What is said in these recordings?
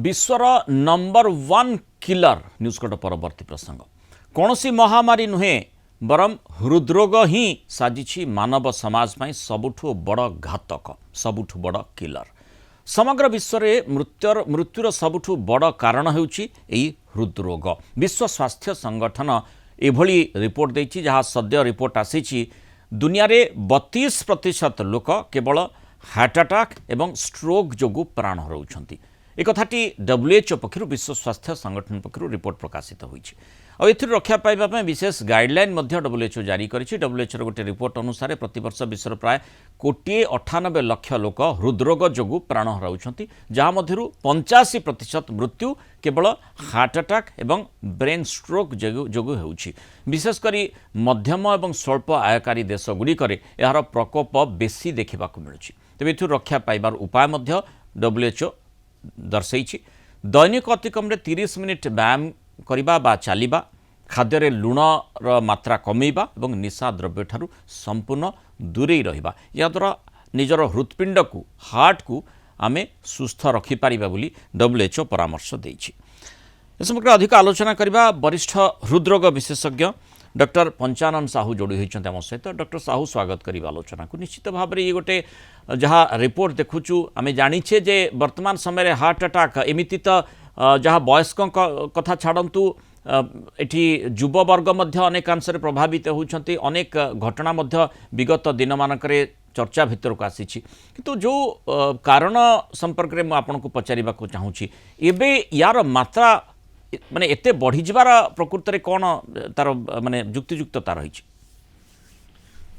विश्वर number 1 killer news cut परवर्ती प्रसंग कौन सी महामारी नुहे बरम हृदरोग ही साजिछि मानव समाज में सबुठु बड़ घातक सबुठु बड़ किलर। समग्र विश्व में मृत्युर सबुठु बड़ कारण हेउछि एई हृदरोग। विश्व स्वास्थ्य संगठन एभली रिपोर्ट देछि जहाँ सद्य रिपोर्ट आसीछि दुनिया रे 32% लोक केवल हार्ट अटैक एवं स्ट्रोक जोगु प्राण हराउछन्ति। एक कथाटी WHO पक्षरु विश्व स्वास्थ्य संगठन पक्षरु रिपोर्ट प्रकाशित होईछि। और एथिर रक्षा पाइबा पय विशेष गाइडलाइन मध्य WHO जारी करिछि। WHO गोटे रिपोर्ट अनुसार प्रतिवर्ष विश्वर प्राय 198 लोक हृदरोग जोगु प्राण हराउछन्ति, जहाँ मध्यरु 85% मृत्यु केवल हार्ट अटैक एवं ब्रेन स्ट्रोक जोगु हेउछि। विशेषकर मध्यम एवं स्वल्प आयकारी देश गुड़िकरे यार प्रकोप बेसी देखिबाकु मिलुछि। तेबे एथिर रक्षा पाइबार उपाय मध्य WHO दर्शाई। दैनिक अतिकम 30 मिनिट व्यायाम करबा बा चलिबा, खाद्य लुणर मात्रा कमेबा और निशा द्रव्य ठारू संपूर्ण दूरे रहिबा, या द्वारा निजर हृत्पिंड को हार्ट को आमे सुस्थ रखिपारिबा बोली WHO परामर्श देछि। इस समग्र अधिक आलोचना करबा वरिष्ठ हृदरोग विशेषज्ञ डॉक्टर पंचानन साहू जोड़ी होइछन्ते आम सहित। डॉक्टर साहू स्वागत करिबा आलोचना को। निश्चित भाव में ये गोटे जहाँ रिपोर्ट देखुचु आमे जानिछे जे वर्तमान समय हार्ट अटैक एमिति तो जहाँ वयस्क कथा छाड़न्तु एठी युववर्ग मध्य अनेकांश प्रभावित होउछन्ति। अनेक घटना मध्य विगत दिन मानकरे चर्चा भितर को आसीछि, किंतु जो कारण संपर्क में आपन को पचारिबा को चाहूछि एबे यार मात्रा माने एते बढ़ी जबार प्रकृति रे कोन तार माने युक्तियुक्तता रही छै?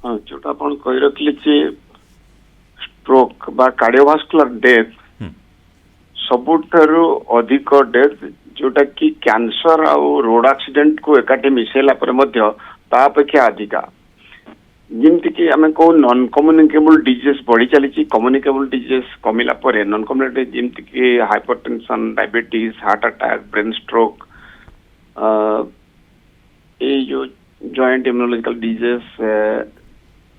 हां, जोटा आपण कहि रखले जे स्ट्रोक बा कार्डियोवास्कुलर डेथ सबुठारु अधिक डेथ जोटा कि कैंसर आ रोड एक्सीडेंट को एकाटे मिसेला पर मध्य ता अपेक्षा अधिका। जिमति कि आमे को नॉन कम्युनिकेबल डिजीज बढ़ी चली, कम्युनिकेबल डिजीज कमिला पर नॉन कम्युनिकेबल जिमति कि hypertension, diabetes, heart attack, brain stroke, ये जो joint immunological disease,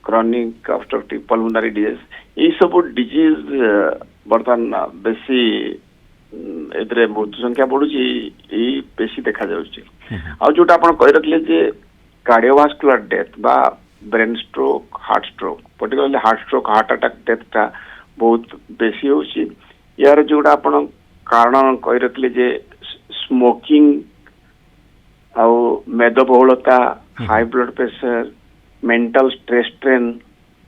chronic obstructive pulmonary disease, ये सब डिजीज बर्तमान बेसी एतरे मृत्यु संख्या बढ़ुची, ये बेसी देखा जाउची। आ जोटा आपण कहि रखले जे कार्डियोवास्कुलर डेथ बा brain stroke, heart stroke, particularly heart stroke, heart attack death टा बहुत बेसी होची। यार जोटा आपण कारण कहि रखले जे स्मोकिंग आ मेदबहुलता, high blood pressure, mental stress strain,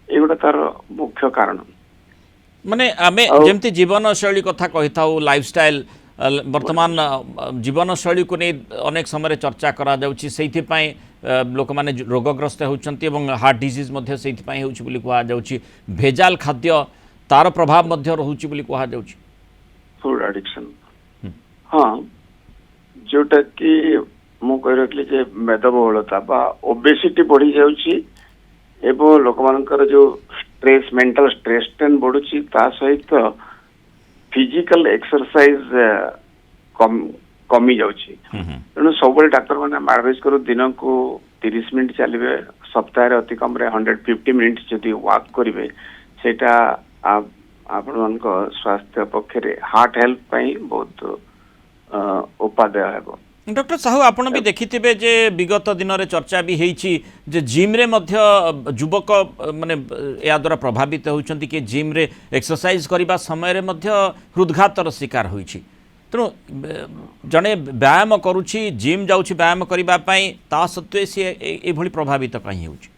एगुड़ा तार मुख्य कारण। माने आमे जेमती जीवन शैली कथा कहि थाउ, लाइफस्टाइल वर्तमान जीवन शैली को नहीं अनेक समय चर्चा करा जाउछि, सेथि पय लोक माने रोगग्रस्त होउछन्ति एवं हार्ट डिजीज मध्य सेथि पय होउछि बोली कहा जाउछि। भेजाल खाद्य तार प्रभाव मध्य रहुछि बोली कहा जाउछि। फूड एडिक्शन, हां, जोटा कि मु कहि रखले जे मेदबहुलता बा ओबेसिटी बढ़ी जाउछि एवं लोक मानकर जो स्ट्रेस, मेंटल स्ट्रेस स्ट्रेन बढ़ुछि, ता सहित फिजिकल एक्सरसाइज कमी जाउछि। तेणु सब डाक्टर मैंने एडवाइस करू दिन को 30 मिनिट चलिए, सप्ताह अति कम 150 मिनिट जदि वॉक करेंगे, सेटा आपण स्वास्थ्य पक्षरे हार्ट हेल्थ पई बहुत उपादेय हेबो। डॉक्टर साहू आपण भी देखिथिबे जे विगत दिन रे चर्चा भी हेछि जे जिम रे मध्य युवक माने या द्वारा प्रभावित होउछन्ति कि जिम रे एक्सरसाइज करिबा समय रे मध्य हृदघातर शिकार होइछि। तेणु जड़े व्यायाम करुछि, जिम जाउछि व्यायाम करिबा पई, ता सत्वे से एभली प्रभावित कहीं होउछि?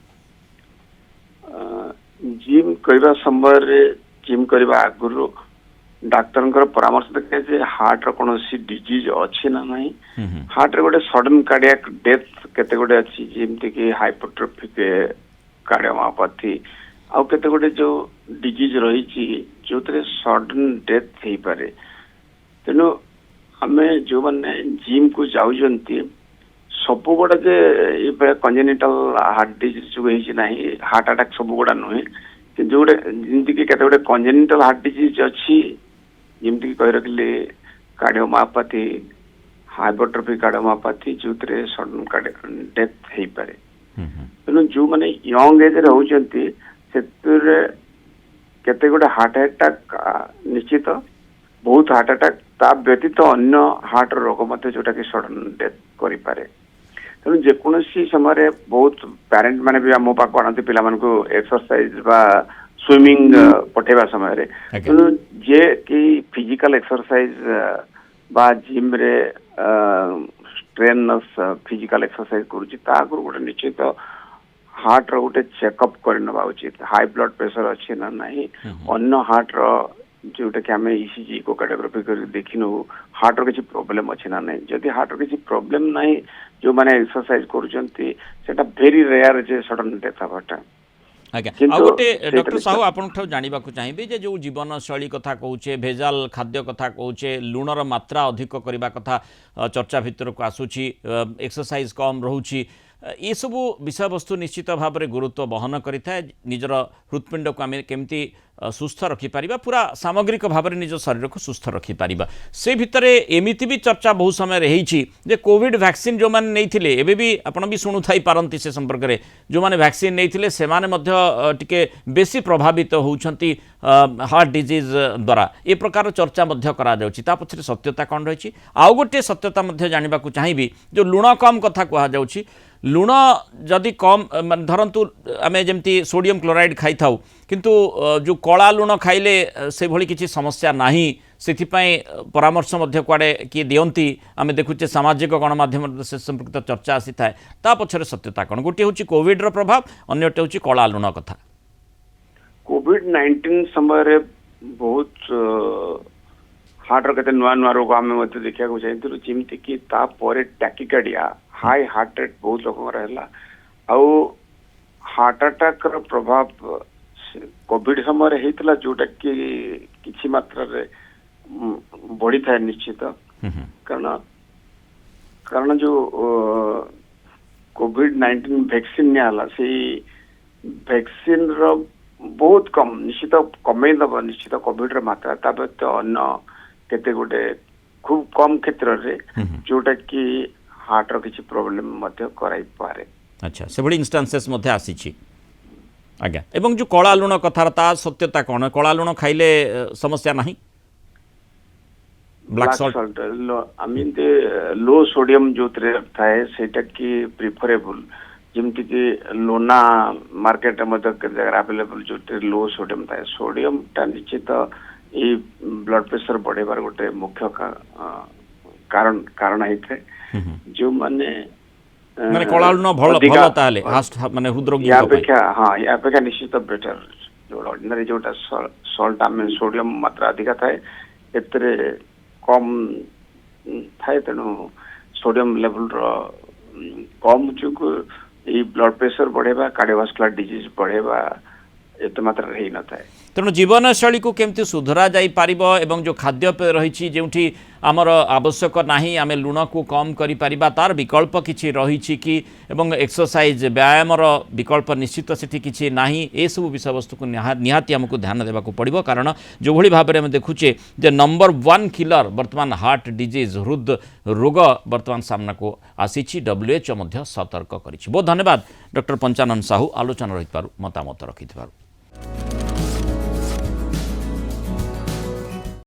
जिम करिबा समय रे जिम करिबा आगुरु डाक्टर परामर्श देखे जे हार्ट रो कोनोसी डिजीज अछि ना नहीं। हार्ट रे गोटे सडन कार्डियक डेथ केते गोटे अछि, जेमति कि हाइपरट्रोफिक कार्डियोमायोपैथी आ केते गोटे जो डिजीज रही जोतरे सडन डेथ हेई पारे। तेणु आमे जो माने जिम को जाउजंती सब गुड़ा जे कंजेनिटल हार्ट डिजीज जो हेछि नाही, हार्ट अटैक सब गुड़ा नुहे कि जोड़े जिंदगी के केते गोटे कंजेनिटल हार्ट डिजीज अछि, जिमति कि कहि रखले कार्डियोमायोपैथी, हाइपरट्रोफिक कार्डियोमायोपैथी, जोतरे सडन कार्डियक डेथ हेई पारे। तेणु जो माने यंग एज रे होउचंती सेतरे केते गोटे हार्ट अटैक निश्चित बहुत हार्ट अटैक ତା ବ୍ୟତୀତ ଅନ୍ୟ ହାର୍ଟ ରୋଗ ମଧ୍ୟ ଯୋଉଟା କି ସଡନ ଡେଥ୍ କରିପାରେ। ତେଣୁ ଯେକୌଣସି ସମୟରେ ବହୁତ ପ୍ୟାରେଣ୍ଟ ମାନେ ବି ଆମ ପାଖକୁ ଆଣନ୍ତି ପିଲାମାନଙ୍କୁ ଏକ୍ସରସାଇଜ ବା ସୁଇମିଂ ପଠେଇବା ସମୟରେ। ଆଜ୍ଞା। ତେଣୁ ଯିଏ କି ଫିଜିକାଲ ଏକ୍ସରସାଇଜ ବା ଜିମ୍ ରେ ଟ୍ରେନର୍ସ ଫିଜିକାଲ ଏକ୍ସରସାଇଜ କରୁଛି ତା ଆଗରୁ ଗୋଟେ ନିଶ୍ଚିତ ହାର୍ଟ ର ଗୋଟେ ଚେକଅପ୍ କରିନେବା ଉଚିତ। ହାଇ ବ୍ଲଡ ପ୍ରେସର ଅଛି ନା ନାହିଁ, ଅନ୍ୟ ହାର୍ଟ ର ଯୋଉଟା କି ଆମେ ଇସିଜି ଇକୋକାର୍ଡିଓଗ୍ରାଫି କରି ଦେଖି ନେଉ ହାର୍ଟ ର କିଛି ପ୍ରୋବ୍ଲେମ ଅଛି ନା ନାହିଁ। ଯଦି ହାର୍ଟ ର କିଛି ପ୍ରୋବ୍ଲେମ ନାହିଁ, ଯୋଉମାନେ ଏକ୍ସରସାଇଜ କରୁଛନ୍ତି ସେଟା ଭେରି ରେୟାର ଯେ ସଡନ ଡେଥ୍ ହବାଟା। ଆଜ୍ଞା। କିନ୍ତୁ ଆଉ ଗୋଟେ ସେଇଟା ଡକ୍ଟର ସାହୁ ଆପଣଙ୍କଠୁ ଜାଣିବାକୁ ଚାହିଁବି ଯେ ଯେଉଁ ଜୀବନଶୈଳୀ କଥା କହୁଛେ, ଭେଜାଲ ଖାଦ୍ୟ କଥା କହୁଛେ, ଲୁଣର ମାତ୍ରା ଅଧିକ କରିବା କଥା ଚର୍ଚ୍ଚା ଭିତରକୁ ଆସୁଛି, ଏକ୍ସରସାଇଜ କମ୍ ରହୁଛି, ଏସବୁ ବିଷୟବସ୍ତୁ ନିଶ୍ଚିତ ଭାବରେ ଗୁରୁତ୍ୱ ବହନ କରିଥାଏ। ନିଜର ହୃତ୍ପିଣ୍ଡକୁ ଆମେ କେମିତି ସୁସ୍ଥ ରଖିପାରିବା, ପୁରା ସାମଗ୍ରିକ ଭାବରେ ନିଜ ଶରୀରକୁ ସୁସ୍ଥ ରଖିପାରିବା। ସେ ଭିତରେ ଏମିତି ବି ଚର୍ଚ୍ଚା ବହୁ ସମୟରେ ହେଇଛି ଯେ କୋଭିଡ ଭ୍ୟାକ୍ସିନ୍ ଯେଉଁମାନେ ନେଇଥିଲେ, ଏବେ ବି ଆପଣ ବି ଶୁଣୁଥାଇ ପାରନ୍ତି ସେ ସମ୍ପର୍କରେ, ଯେଉଁମାନେ ଭ୍ୟାକ୍ସିନ୍ ନେଇଥିଲେ ସେମାନେ ମଧ୍ୟ ଟିକେ ବେଶୀ ପ୍ରଭାବିତ ହେଉଛନ୍ତି ହାର୍ଟ ଡିଜିଜ୍ ଦ୍ୱାରା। ଏ ପ୍ରକାର ଚର୍ଚ୍ଚା ମଧ୍ୟ କରାଯାଉଛି। ତା ପଛରେ ସତ୍ୟତା କ'ଣ ରହିଛି? ଆଉ ଗୋଟିଏ ସତ୍ୟତା ମଧ୍ୟ ଜାଣିବାକୁ ଚାହିଁବି, ଯେଉଁ ଲୁଣ କମ୍ କଥା କୁହାଯାଉଛି, ଲୁଣ ଯଦି କମ୍ ଧରନ୍ତୁ ଆମେ ଯେମିତି ସୋଡ଼ିୟମ୍ କ୍ଲୋରାଇଡ୍ ଖାଇଥାଉ, କିନ୍ତୁ ଯେଉଁ କଳା ଲୁଣ ଖାଇଲେ ସେଭଳି କିଛି ସମସ୍ୟା ନାହିଁ, ସେଥିପାଇଁ ପରାମର୍ଶ ମଧ୍ୟ କୁଆଡ଼େ କିଏ ଦିଅନ୍ତି, ଆମେ ଦେଖୁଛେ ସାମାଜିକ ଗଣମାଧ୍ୟମରେ ସେ ସମ୍ପର୍କିତ ଚର୍ଚ୍ଚା ଆସିଥାଏ। ତା ପଛରେ ସତ୍ୟତା କ'ଣ? ଗୋଟିଏ ହେଉଛି କୋଭିଡର ପ୍ରଭାବ, ଅନ୍ୟଟି ହେଉଛି କଳା ଲୁଣ କଥା। କୋଭିଡ-19 ସମୟରେ ବହୁତ ହାର୍ଟ ର କେତେ ନୂଆ ନୂଆ ରୋଗ ଆମେ ମଧ୍ୟ ଦେଖିବାକୁ ଚାହିଁଥିଲୁ, ଯେମିତିକି ତାପରେ ଟ୍ୟାକିକାର୍ଡିଆ, ହାଇ ହାର୍ଟ ରେଟ୍ ବହୁତ ଲୋକଙ୍କର ହେଲା। ଆଉ ହାର୍ଟ ଆଟାକ ର ପ୍ରଭାବ କୋଭିଡ ସମୟରେ ହେଇଥିଲା, ଯୋଉଟା କି କିଛି ମାତ୍ରାରେ ବଢିଥାଏ ନିଶ୍ଚିତ। କାରଣ ଯୋଉ କୋଭିଡ-19 ଭ୍ୟାକ୍ସିନ ନିଆ ହେଲା, ସେଇ ଭ୍ୟାକ୍ସିନ ର ବହୁତ କମ ନିଶ୍ଚିତ କମେଇ ଦବ ନିଶ୍ଚିତ କୋଭିଡ ର ମାତ୍ରା। ତା ବ୍ୟତୀତ ଅନ୍ୟ କେତେ ଗୋଟେ ଖୁବ କମ କ୍ଷେତ୍ରରେ ଯୋଉଟା କି ହାର୍ଟ ର କିଛି ପ୍ରୋବ୍ଲେମ ମଧ୍ୟ କରାଇ ପାରେ। ଆଚ୍ଛା, ସେଭଳି ଇନଷ୍ଟାନ୍ସେସ୍ ମଧ୍ୟ ଆସିଛି। ଆଜ୍ଞା। ଏବଂ ଯେଉଁ କଳା ଲୁଣ କଥାର ତା ସତ୍ୟତା କ'ଣ? କଳା ଲୁଣ ଖାଇଲେ ସମସ୍ୟା ନାହିଁ? ବ୍ଲାକ୍ ସଲ୍ଟ ଲୋ ସୋଡିୟମ ଯୋଉଥିରେ ଥାଏ ସେଇଟା କି ପ୍ରିଫରେବୁଲ, ଯେମିତିକି ଲୋନା ମାର୍କେଟରେ ମଧ୍ୟ କେତେ ଜାଗାରେ ଆଭେଲେବୁଲ, ଯୋଉଥିରେ ଲୋ ସୋଡିୟମ ଥାଏ। ସୋଡିୟମ ଟା ନିଶ୍ଚିତ ଏଇ ବ୍ଲଡ ପ୍ରେସର ବଢେଇବାର ଗୋଟେ ମୁଖ୍ୟ କାରଣ ହେଇଥାଏ। ଯୋଉମାନେ ମାନେ କଳା ଲୁଣ ଭଲ ତାହେଲେ ମାନେ ହୃଦରୋଗୀଙ୍କ ପାଇଁ ୟା ଅପେକ୍ଷା ନିଶ୍ଚିତ ବେଟର। ଯୋଉଟା ଅର୍ଡିନାରୀ ଯୋଉଟା ସଲ୍ଟ ଆମେ ସୋଡିୟମ ମାତ୍ରା ଅଧିକା ଥାଏ, ଏଥିରେ କମ ଥାଏ। ତେଣୁ ସୋଡିୟମ ଲେଭେଲର କମ ଯୋଗୁଁ ଏଇ ବ୍ଲଡ ପ୍ରେସର ବଢେଇବା, କାର୍ଡିଓଭାସ୍କୁଲାର ଡିଜିଜ ବଢେଇବା ଏତେ ମାତ୍ରାରେ ହେଇନଥାଏ। ତେଣୁ ଜୀବନଶୈଳୀକୁ କେମିତି ସୁଧରା ଯାଇପାରିବ ଏବଂ ଯେଉଁ ଖାଦ୍ୟପେୟ ରହିଛି, ଯେଉଁଠି ଆମର ଆବଶ୍ୟକ ନାହିଁ ଆମେ ଲୁଣକୁ କମ୍ କରିପାରିବା, ତାର ବିକଳ୍ପ କିଛି ରହିଛି କି, ଏବଂ ଏକ୍ସରସାଇଜ ବ୍ୟାୟାମର ବିକଳ୍ପ ନିଶ୍ଚିତ ସେଠି କିଛି ନାହିଁ। ଏସବୁ ବିଷୟବସ୍ତୁକୁ ନିହାତି ଆମକୁ ଧ୍ୟାନ ଦେବାକୁ ପଡ଼ିବ। କାରଣ ଯେଉଁଭଳି ଭାବରେ ଆମେ ଦେଖୁଛେ ଯେ ନମ୍ବର 1 କିଲର ବର୍ତ୍ତମାନ ହାର୍ଟ ଡିଜିଜ୍, ହୃଦ ରୋଗ ବର୍ତ୍ତମାନ ସାମ୍ନାକୁ ଆସିଛି। WHO ମଧ୍ୟ ସତର୍କ କରିଛି। ବହୁତ ଧନ୍ୟବାଦ ଡକ୍ଟର ପଞ୍ଚାନନ ସାହୁ ଆଲୋଚନା ରହିଥିବାରୁ, ମତାମତ ରଖିଥିବାରୁ।